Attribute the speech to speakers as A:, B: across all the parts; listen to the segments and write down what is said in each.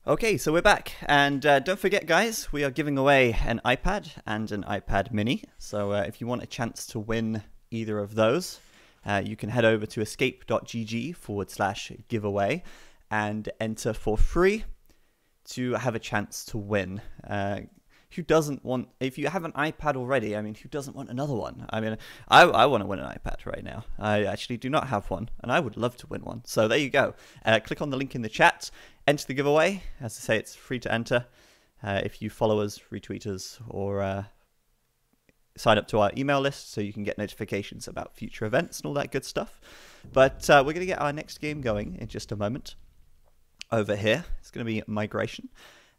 A: Okay, so we're back, and don't forget, guys, we are giving away an iPad and an iPad Mini. So if you want a chance to win either of those, you can head over to escape.gg/giveaway and enter for free to have a chance to win. Who doesn't want, if you have an iPad already, I mean, who doesn't want another one? I mean, I want to win an iPad right now. I actually do not have one, and I would love to win one. So there you go. Click on the link in the chat, enter the giveaway. As I say, it's free to enter. If you follow us, retweet us, or sign up to our email list so you can get notifications about future events and all that good stuff. But we're going to get our next game going in just a moment. Over here, it's going to be Migration.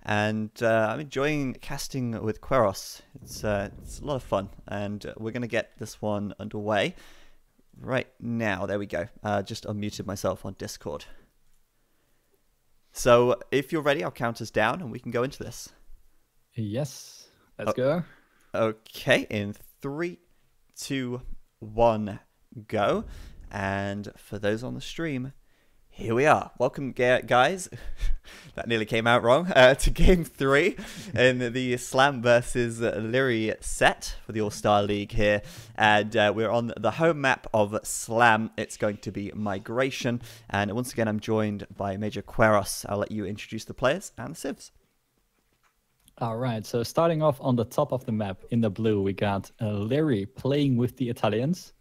A: And I'm enjoying casting with Queros. It's a lot of fun, and we're going to get this one underway right now. There we go. Just unmuted myself on Discord. So if you're ready, I'll count us down, and we can go into this.
B: Yes, let's go.
A: Okay, in 3, 2, 1, go. And for those on the stream, here we are. Welcome, guys. That nearly came out wrong. To Game 3 in the Slam versus Liereyy set for the All-Star League here. And we're on the home map of Slam. It's going to be Migration. And once again, I'm joined by MajorQueros. I'll let you introduce the players and the civs.
B: All right, so starting off on the top of the map in the blue, we got Liereyy playing with the Italians.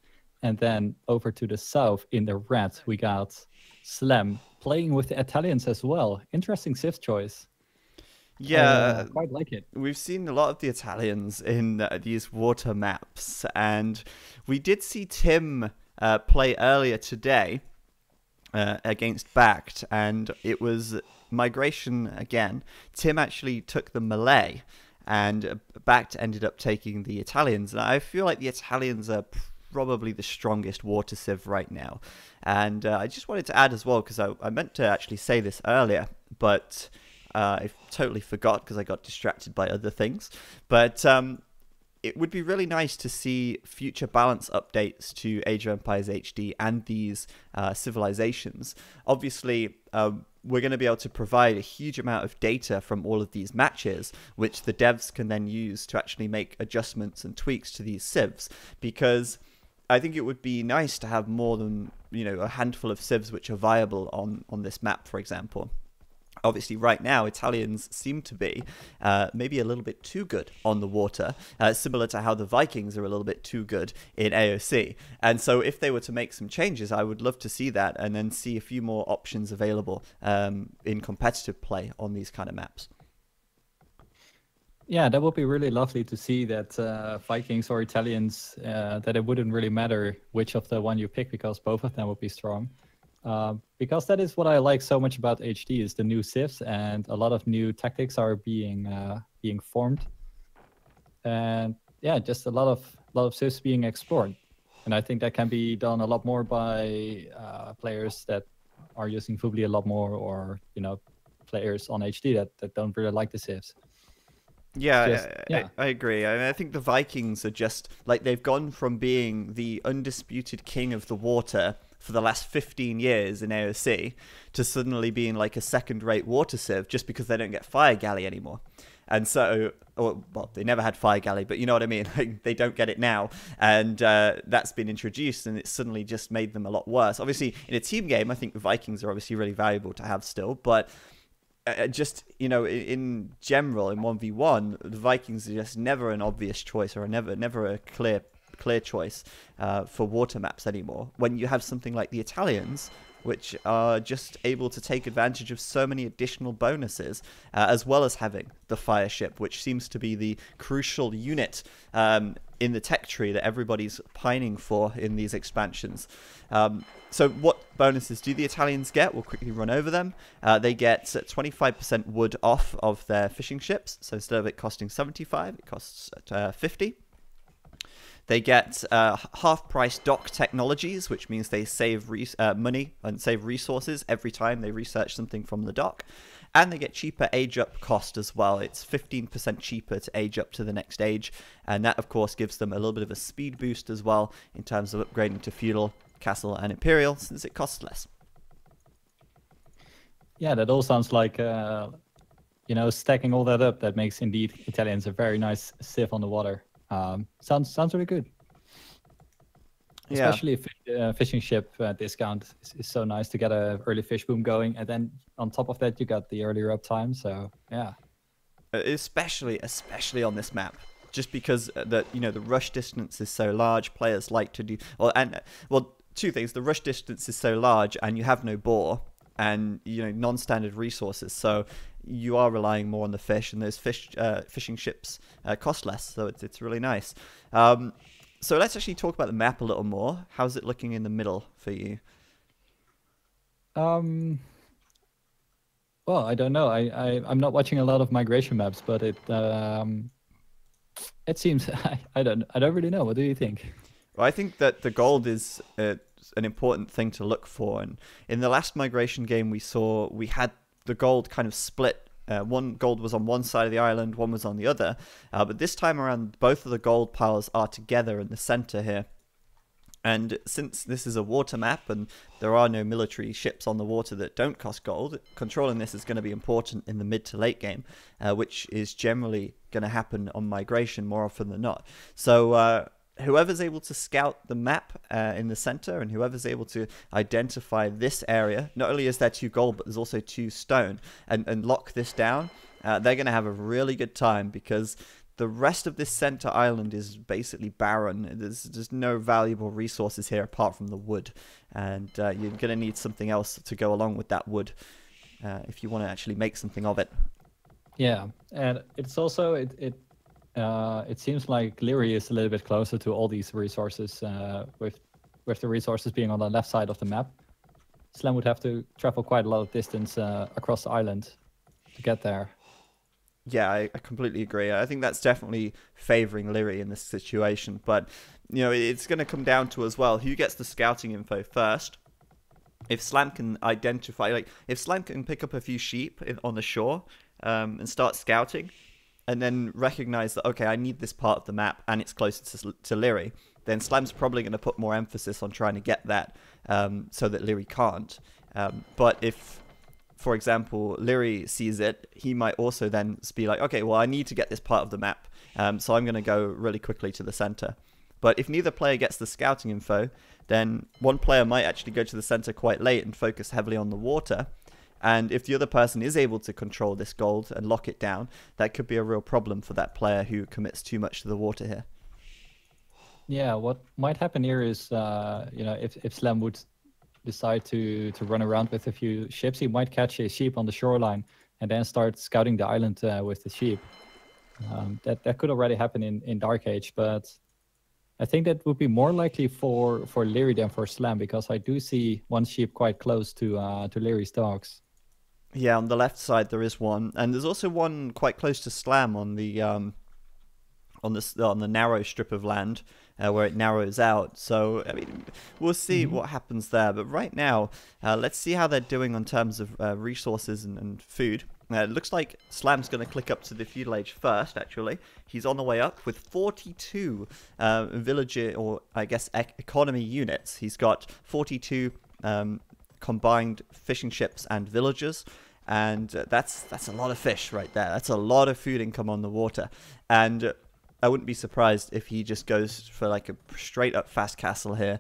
B: And then over to the south in the red, we got Slam playing with the Italians as well. Interesting civ choice.
A: Yeah,
B: I quite like it.
A: We've seen a lot of the Italians in these water maps, and we did see Tim play earlier today against BacT, and it was Migration again. Tim actually took the melee, and BacT ended up taking the Italians. And I feel like the Italians are probably the strongest water civ right now. And I just wanted to add as well, because I meant to actually say this earlier, but I totally forgot because I got distracted by other things. But it would be really nice to see future balance updates to Age of Empires HD and these civilizations. Obviously, we're going to be able to provide a huge amount of data from all of these matches, which the devs can then use to actually make adjustments and tweaks to these civs, because I think it would be nice to have more than, a handful of civs which are viable on this map, for example. Obviously, right now, Italians seem to be maybe a little bit too good on the water, similar to how the Vikings are a little bit too good in AOC. And so if they were to make some changes, I would love to see that and then see a few more options available in competitive play on these kind of maps.
B: Yeah, that would be really lovely to see that Vikings or Italians, that it wouldn't really matter which of the one you pick, because both of them would be strong. Because that is what I like so much about HD, is the new civs, and a lot of new tactics are being formed, and yeah, just a lot of civs being explored. And I think that can be done a lot more by players that are using Fubli a lot more, or players on HD that don't really like the civs.
A: Yeah, I agree. I think the Vikings are just like, they've gone from being the undisputed king of the water for the last 15 years in AOC to suddenly being like a second-rate water civ just because they don't get Fire Galley anymore. And so, well, they never had Fire Galley, but you know what I mean? Like, they don't get it now. And that's been introduced, and it's suddenly just made them a lot worse. Obviously, in a team game, I think the Vikings are obviously really valuable to have still, but just, in general, in 1v1, the Vikings are just never an obvious choice, or never a clear choice for water maps anymore. When you have something like the Italians, which are just able to take advantage of so many additional bonuses, as well as having the fire ship, which seems to be the crucial unit in the tech tree that everybody's pining for in these expansions. So what bonuses do the Italians get? We'll quickly run over them. They get 25% wood off of their fishing ships. So instead of it costing 75, it costs 50. They get half-price dock technologies, which means they save money and save resources every time they research something from the dock. And they get cheaper age-up cost as well. It's 15% cheaper to age up to the next age. And that, of course, gives them a little bit of a speed boost as well in terms of upgrading to feudal, castle, and imperial, since it costs less.
B: Yeah, that all sounds like you know, stacking all that up, that makes indeed Italians a very nice civ on the water. Sounds really good. Especially a fishing ship discount is so nice to get a early fish boom going, and then on top of that you got the earlier uptime. So yeah,
A: especially on this map, just because the rush distance is so large. Players like to do two things: the rush distance is so large, and you have no bore, and non-standard resources, so you are relying more on the fish, and those fishing ships cost less, so it's really nice. So let's actually talk about the map a little more. How's it looking in the middle for you?
B: Well, I don't know. I'm not watching a lot of migration maps, but it seems I don't really know. What do you think?
A: Well, I think that the gold is an important thing to look for, and in the last migration game we had the gold kind of split. One gold was on one side of the island, one was on the other. But this time around, both of the gold piles are together in the center here. And since this is a water map and there are no military ships on the water that don't cost gold, controlling this is going to be important in the mid to late game, which is generally going to happen on migration more often than not. So whoever's able to scout the map in the center, and whoever's able to identify this area, not only is there 2 gold, but there's also 2 stone, and lock this down, they're going to have a really good time, because the rest of this center island is basically barren. There's no valuable resources here apart from the wood, and you're going to need something else to go along with that wood if you want to actually make something of it.
B: Yeah, and it's also it seems like Liereyy is a little bit closer to all these resources, with the resources being on the left side of the map. Slam would have to travel quite a lot of distance across the island to get there.
A: Yeah, I completely agree. I think that's definitely favoring Liereyy in this situation. But, it's going to come down to as well who gets the scouting info first. If Slam can identify, if Slam can pick up a few sheep on the shore and start scouting, and then recognize that, okay, I need this part of the map and it's closer to Liereyy, then Slam's probably going to put more emphasis on trying to get that so that Liereyy can't. But if, for example, Liereyy sees it, he might also then be like, okay, well, I need to get this part of the map, so I'm going to go really quickly to the center. But if neither player gets the scouting info, then one player might actually go to the center quite late and focus heavily on the water. And if the other person is able to control this gold and lock it down, that could be a real problem for that player who commits too much to the water here.
B: Yeah, what might happen here is, if Slam would decide to run around with a few ships, he might catch a sheep on the shoreline and then start scouting the island with the sheep. That could already happen in Dark Age, but I think that would be more likely for Liereyy than for Slam, because I do see one sheep quite close to Lierey's docks.
A: Yeah, on the left side there is one, and there's also one quite close to Slam on the narrow strip of land where it narrows out. So I mean, we'll see what happens there. But right now, let's see how they're doing in terms of resources and food. It looks like Slam's going to click up to the feudal age first, actually. He's on the way up with 42 villager, or I guess economy units. He's got 42 combined fishing ships and villagers, and that's a lot of fish right there. That's a lot of food income on the water, and I wouldn't be surprised if he just goes for like a straight up fast castle here.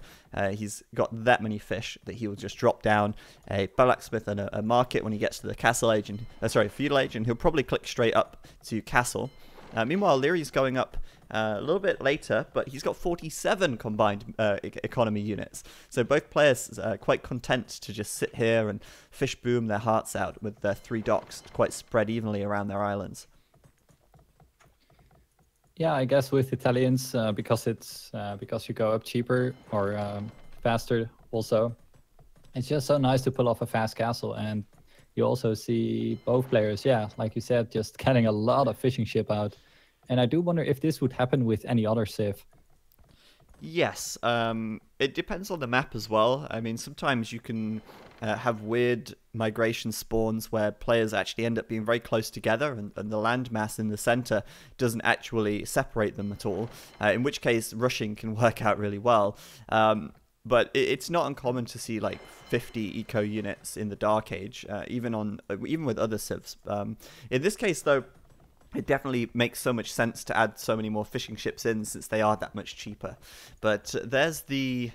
A: He's got that many fish that he will just drop down a blacksmith and a market when he gets to the castle age, and feudal age, and he'll probably click straight up to castle. Meanwhile, Lierey's going up a little bit later, but he's got 47 combined economy units. So both players are quite content to just sit here and fish boom their hearts out with their 3 docks quite spread evenly around their islands.
B: Yeah, I guess with Italians, because you go up cheaper or faster also, it's just so nice to pull off a fast castle. And you also see both players, yeah, like you said, just getting a lot of fishing ship out. And I do wonder if this would happen with any other civ.
A: Yes, it depends on the map as well. I mean, sometimes you can have weird migration spawns where players actually end up being very close together, and the landmass in the center doesn't actually separate them at all, in which case rushing can work out really well. but it's not uncommon to see like 50 eco units in the Dark Age, even with other civs. In this case, though, it definitely makes so much sense to add so many more fishing ships in, since they are that much cheaper. But there's the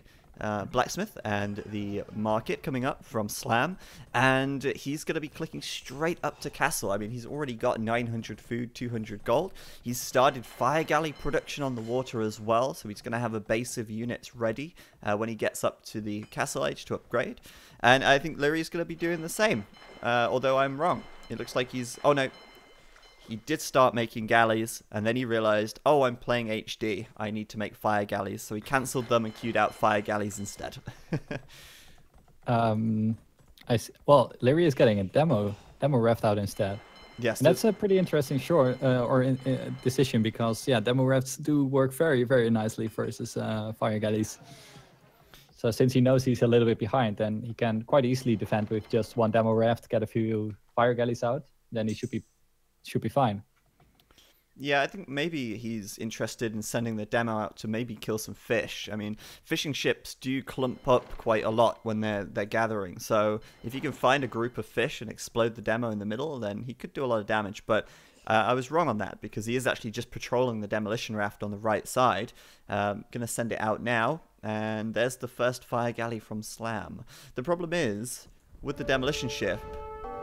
A: blacksmith and the market coming up from Slam, and he's going to be clicking straight up to castle. I mean, he's already got 900 food, 200 gold. He's started fire galley production on the water as well, so he's going to have a base of units ready when he gets up to the castle age to upgrade. And I think Lierey's going to be doing the same, although I'm wrong. It looks like he's... Oh no, he did start making galleys, and then he realized, oh, I'm playing HD. I need to make fire galleys. So he cancelled them and queued out fire galleys instead.
B: Well, Liereyy is getting a demo reft out instead.
A: Yes,
B: and that's a pretty interesting decision, because yeah, demo refts do work very, very nicely versus fire galleys. So since he knows he's a little bit behind, then he can quite easily defend with just one demo reft, get a few fire galleys out, then he should be fine.
A: Yeah, I think maybe he's interested in sending the demo out to maybe kill some fish. I mean, fishing ships do clump up quite a lot when they're gathering. So if you can find a group of fish and explode the demo in the middle, then he could do a lot of damage. But I was wrong on that, because he is actually just patrolling the demolition raft on the right side. Gonna send it out now, and there's the first fire galley from Slam. The problem is, with the demolition ship,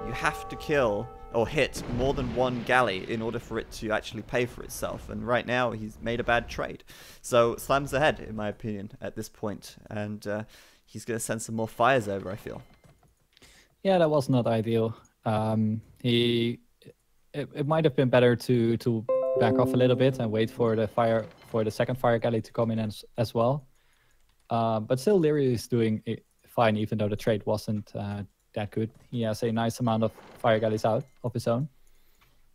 A: you have to kill or hit more than one galley in order for it to actually pay for itself. And right now, he's made a bad trade. So Slam's ahead, in my opinion, at this point. And he's going to send some more fires over, I feel.
B: Yeah, that was not ideal. It might have been better to back off a little bit and wait for the second fire galley to come in as well. But still, Liereyy is doing fine, even though the trade wasn't that good. He has a nice amount of fire galleys out of his own.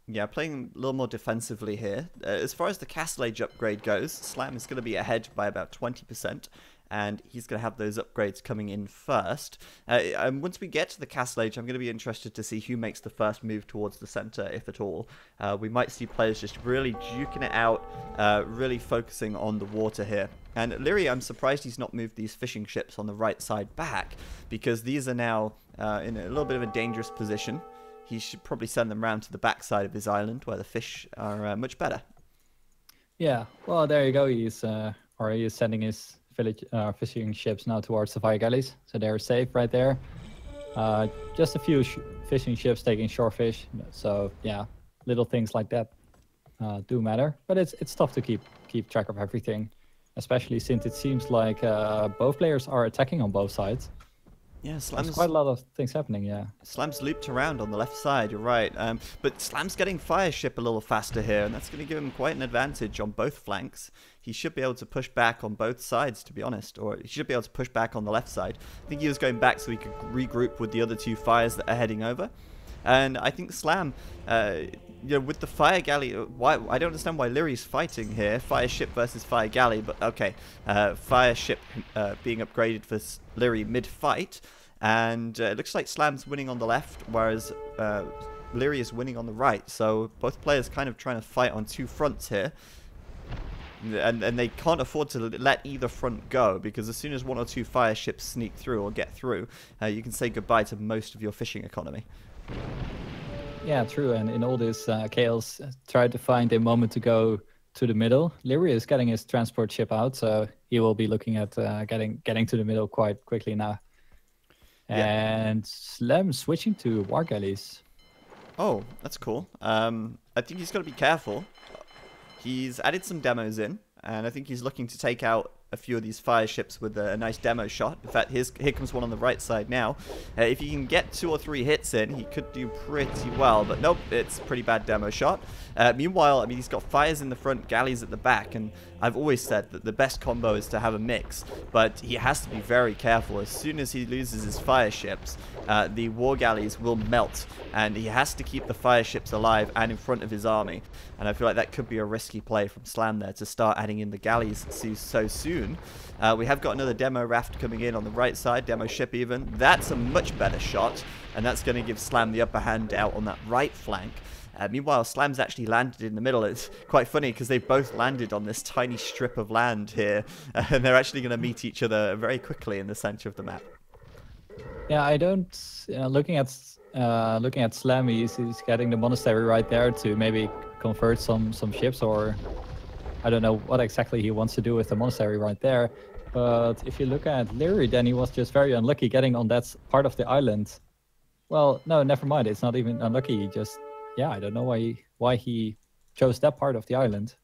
A: Yeah, playing a little more defensively here. As far as the Castle Age upgrade goes, Slam is going to be ahead by about 20%, and he's going to have those upgrades coming in first. And once we get to the Castle Age, I'm going to be interested to see who makes the first move towards the center, if at all. We might see players just really duking it out, really focusing on the water here. And Liereyy, I'm surprised he's not moved these fishing ships on the right side back, because these are now in a little bit of a dangerous position. He should probably send them round to the back side of his island, where the fish are much better. Yeah,
B: well, there you go. He is sending his fishing ships now towards the fire galleys, so they're safe right there. Just a few fishing ships taking shorefish, so yeah, little things like that do matter. But it's tough to keep track of everything, especially since it seems like both players are attacking on both sides.
A: Yeah,
B: There's quite a lot of things happening, yeah.
A: Slam's looped around on the left side, you're right. But Slam's getting fire ship a little faster here, and that's going to give him quite an advantage on both flanks. He should be able to push back on both sides, to be honest, or he should be able to push back on the left side. I think he was going back so he could regroup with the other two fires that are heading over. And I think Slam, with the fire galley, I don't understand why Lierey's fighting here. Fire ship versus fire galley, but okay. Fire ship being upgraded for Liereyy mid-fight. And it looks like Slam's winning on the left, whereas Liereyy is winning on the right. So both players kind of trying to fight on two fronts here. And they can't afford to let either front go, because as soon as one or two fire ships sneak through or get through, you can say goodbye to most of your fishing economy.
B: Yeah, true. And in all this chaos, tried to find a moment to go to the middle. Liereyy is getting his transport ship out, so he will be looking at getting to the middle quite quickly now. Yeah. And Slam switching to war galleys.
A: Oh, that's cool. I think he's got to be careful. He's added some demos in, and I think he's looking to take out a few of these fire ships with a nice demo shot. In fact, here comes one on the right side now. If he can get 2 or 3 hits in, he could do pretty well, but nope, it's a pretty bad demo shot. Meanwhile, I mean, he's got fires in the front, galleys at the back, and I've always said that the best combo is to have a mix, but he has to be very careful. As soon as he loses his fire ships, the war galleys will melt, and he has to keep the fire ships alive and in front of his army. And I feel like that could be a risky play from Slam there, to start adding in the galleys so soon. We have got another demo raft coming in on the right side, demo ship even. That's a much better shot, and that's going to give Slam the upper hand out on that right flank. Meanwhile, Slam's actually landed in the middle. It's quite funny because they've both landed on this tiny strip of land here, and they're actually going to meet each other very quickly in the center of the map.
B: Yeah, I don't. Looking at Slam, he's getting the monastery right there to maybe convert some ships, or I don't know what exactly he wants to do with the monastery right there. But if you look at Liereyy, then he was just very unlucky getting on that part of the island. Well, no, never mind. It's not even unlucky. He just, yeah, I don't know why he chose that part of the island.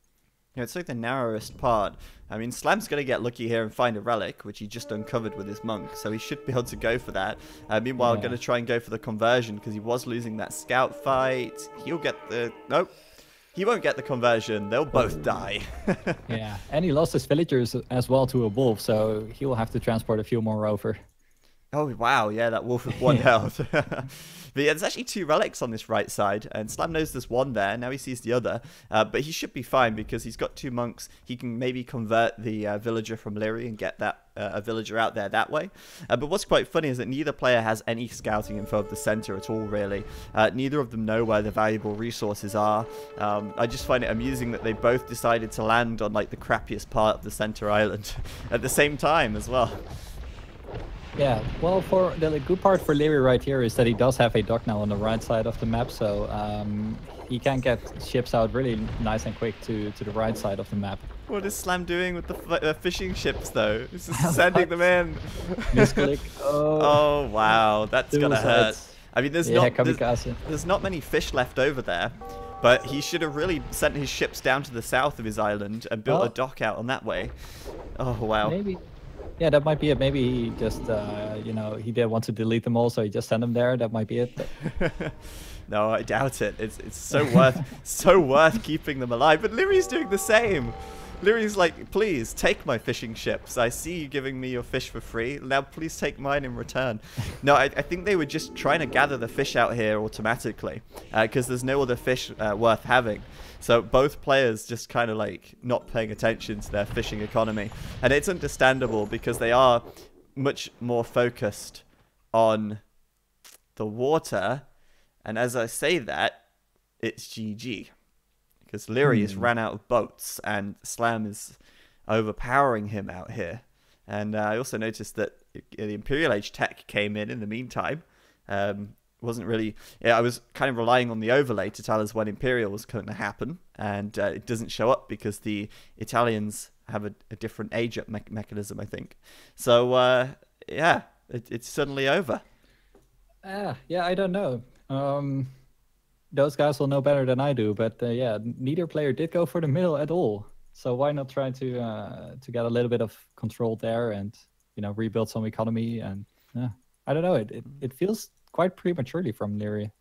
A: Yeah, it's like the narrowest part. I mean, Slam's going to get lucky here and find a relic, which he just uncovered with his monk, so he should be able to go for that. Meanwhile, going to try and go for the conversion, because he was losing that scout fight. He'll get the... Nope. He won't get the conversion. They'll both die.
B: Yeah, and he lost his villagers as well to a wolf, so he will have to transport a few more over.
A: Oh, wow. Yeah, that wolf with 1 health. But yeah, there's actually 2 relics on this right side, and Slam knows there's 1 there. Now he sees the other, but he should be fine because he's got 2 monks. He can maybe convert the villager from Liereyy and get that a villager out there that way. But what's quite funny is that neither player has any scouting info of the center at all, really. Neither of them know where the valuable resources are. I just find it amusing that they both decided to land on like the crappiest part of the center island at the same time as well.
B: Yeah, well, for the good part for Liereyy right here is that he does have a dock now on the right side of the map, so he can get ships out really nice and quick to the right side of the map.
A: What is Slam doing with the fishing ships, though? He's just sending them in.
B: Misclick.
A: Oh, wow, that's gonna hurt. I mean, there's not many fish left over there, but he should have really sent his ships down to the south of his island and built a dock out on that way. Oh, wow.
B: Maybe. Yeah, that might be it. Maybe he just, you know, he didn't want to delete them all, so he just sent them there. That might be it.
A: No, I doubt it. It's so worth keeping them alive. But Lierey's doing the same. Lierey's like, please take my fishing ships. I see you giving me your fish for free. Now please take mine in return. No, I think they were just trying to gather the fish out here automatically because there's no other fish worth having. So both players just kind of like not paying attention to their fishing economy. And it's understandable because they are much more focused on the water. And as I say that, it's GG. Because Liereyy has ran out of boats and Slam is overpowering him out here. And I also noticed that the Imperial Age tech came in the meantime. Wasn't really... Yeah, I was kind of relying on the overlay to tell us when Imperial was going to happen. And it doesn't show up because the Italians have a different age-up mechanism, I think. So, yeah, it's suddenly over.
B: Yeah, I don't know. Those guys will know better than I do, but yeah, neither player did go for the middle at all. So why not try to get a little bit of control there and, you know, rebuild some economy? And I don't know, it feels quite prematurely from Liereyy.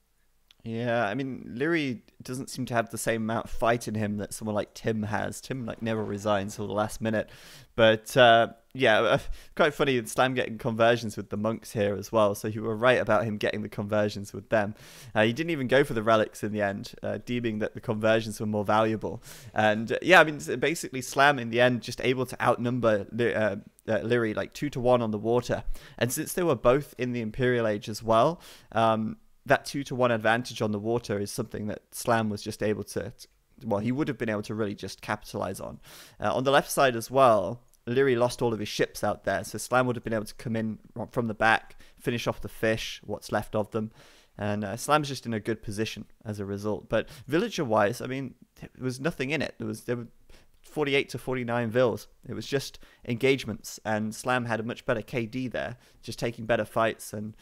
A: Yeah, I mean, Liereyy doesn't seem to have the same amount of fight in him that someone like Tim has. Tim like never resigns till the last minute. But yeah, quite funny, Slam getting conversions with the monks here as well. So you were right about him getting the conversions with them. He didn't even go for the relics in the end, deeming that the conversions were more valuable. And yeah, I mean, basically Slam in the end just able to outnumber Liereyy like 2-1 on the water. And since they were both in the Imperial Age as well, that 2-1 advantage on the water is something that Slam was just able to, well, he would have been able to really just capitalize on. On the left side as well, Liereyy lost all of his ships out there, so Slam would have been able to come in from the back, finish off the fish, what's left of them, and Slam's just in a good position as a result. But villager-wise, I mean, there was nothing in it. There were 48 to 49 vills. It was just engagements, and Slam had a much better KD there, just taking better fights, and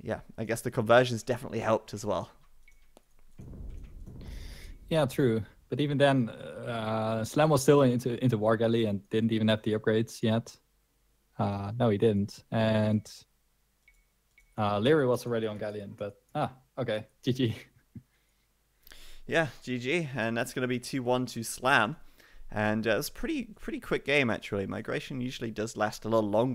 A: yeah, I guess the conversions definitely helped as well. Yeah,
B: true. But even then, Slam was still into War Galley and didn't even have the upgrades yet. No, he didn't. And Liereyy was already on Galleon, but okay, GG.
A: Yeah, GG, and that's going to be 2-1 to Slam. And it was a pretty quick game, actually. Migration usually does last a little longer.